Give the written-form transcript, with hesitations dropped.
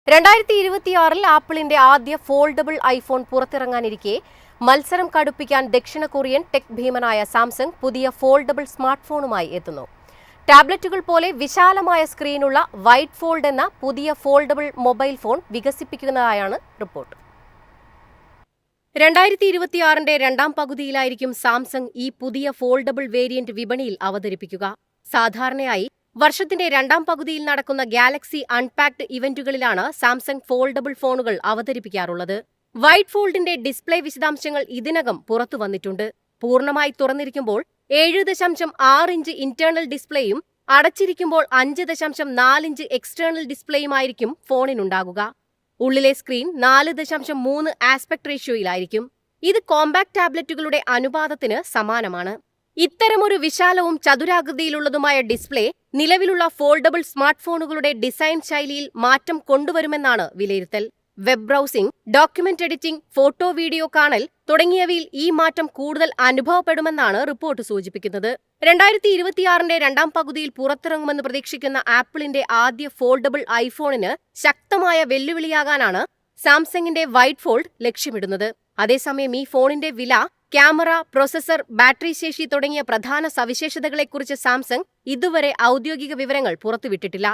2026-ൽ ആപ്പിളിന്റെ ആദ്യ foldable iPhone പുറത്തിറങ്ങാനിരിക്കെ മത്സരം കടുപ്പിക്കാൻ ദക്ഷിണ കൊറിയൻ ടെക് ഭീമനായ സാംസങ് പുതിയ ഫോൾഡബിൾ സ്മാർട്ട് ഫോണുമായി എത്തുന്നു. ടാബ്ലറ്റുകൾ പോലെ വിശാലമായ സ്ക്രീനുള്ള വൈഡ് ഫോൾഡ് എന്ന പുതിയ ഫോൾഡബിൾ മൊബൈൽ ഫോൺ വികസിപ്പിക്കുന്നതായാണ് റിപ്പോർട്ട്. 2026-ന്റെ രണ്ടാം പകുതിയിലായിരിക്കും സാംസങ് ഈ പുതിയ ഫോൾഡബിൾ വേരിയന്റ് വിപണിയിൽ അവതരിപ്പിക്കുക. സാധാരണയായി വർഷത്തിന്റെ രണ്ടാം പകുതിയിൽ നടക്കുന്ന ഗാലക്സി അൺപാക്ഡ് ഇവന്റുകളിലാണ് സാംസങ് ഫോൾഡബിൾ ഫോണുകൾ അവതരിപ്പിക്കാറുള്ളത്. വൈഡ് ഫോൾഡിന്റെ ഡിസ്പ്ലേ വിശദാംശങ്ങൾ ഇതിനകം പുറത്തുവന്നിട്ടുണ്ട്. പൂർണ്ണമായി തുറന്നിരിക്കുമ്പോൾ 7.6 ഇഞ്ച് ഇന്റേണൽ ഡിസ്പ്ലേയും അടച്ചിരിക്കുമ്പോൾ 5.4 ഇഞ്ച് എക്സ്റ്റേണൽ ഡിസ്പ്ലേയുമായിരിക്കും ഫോണിനുണ്ടാകുക. ഉള്ളിലെ സ്ക്രീൻ 4.3 ആസ്പെക്ട് റേഷ്യോയിലായിരിക്കും. ഇത് കോമ്പാക്ട് ടാബ്ലറ്റുകളുടെ അനുപാതത്തിന് സമാനമാണ്. ഇത്തരമൊരു വിശാലവും ചതുരാകൃതിയിലുള്ളതുമായ ഡിസ്പ്ലേ നിലവിലുള്ള ഫോൾഡബിൾ സ്മാർട്ട് ഫോണുകളുടെ ഡിസൈൻ ശൈലിയിൽ മാറ്റം കൊണ്ടുവരുമെന്നാണ് വിലയിരുത്തൽ. Web browsing, document editing, photo video കാണൽ തുടങ്ങിയവയിൽ ഈ മാറ്റം കൂടുതൽ അനുഭവപ്പെടുമെന്നാണ് റിപ്പോർട്ട് സൂചിപ്പിക്കുന്നത്. 2026-ന്റെ രണ്ടാം പകുതിയിൽ പുറത്തിറങ്ങുമെന്ന് പ്രതീക്ഷിക്കുന്ന ആപ്പിളിന്റെ ആദ്യ ഫോൾഡബിൾ ഐഫോണിന് ശക്തമായ വെല്ലുവിളിയാകാനാണ് സാംസങ്ങിന്റെ വൈഡ് ഫോൾഡ് ലക്ഷ്യമിടുന്നത്. അതേസമയം ഈ ഫോണിന്റെ വില, ക്യാമറ, പ്രോസസർ, ബാറ്ററി ശേഷി തുടങ്ങിയ പ്രധാന സവിശേഷതകളെക്കുറിച്ച് സാംസങ് ഇതുവരെ ഔദ്യോഗിക വിവരങ്ങൾ പുറത്തുവിട്ടിട്ടില്ല.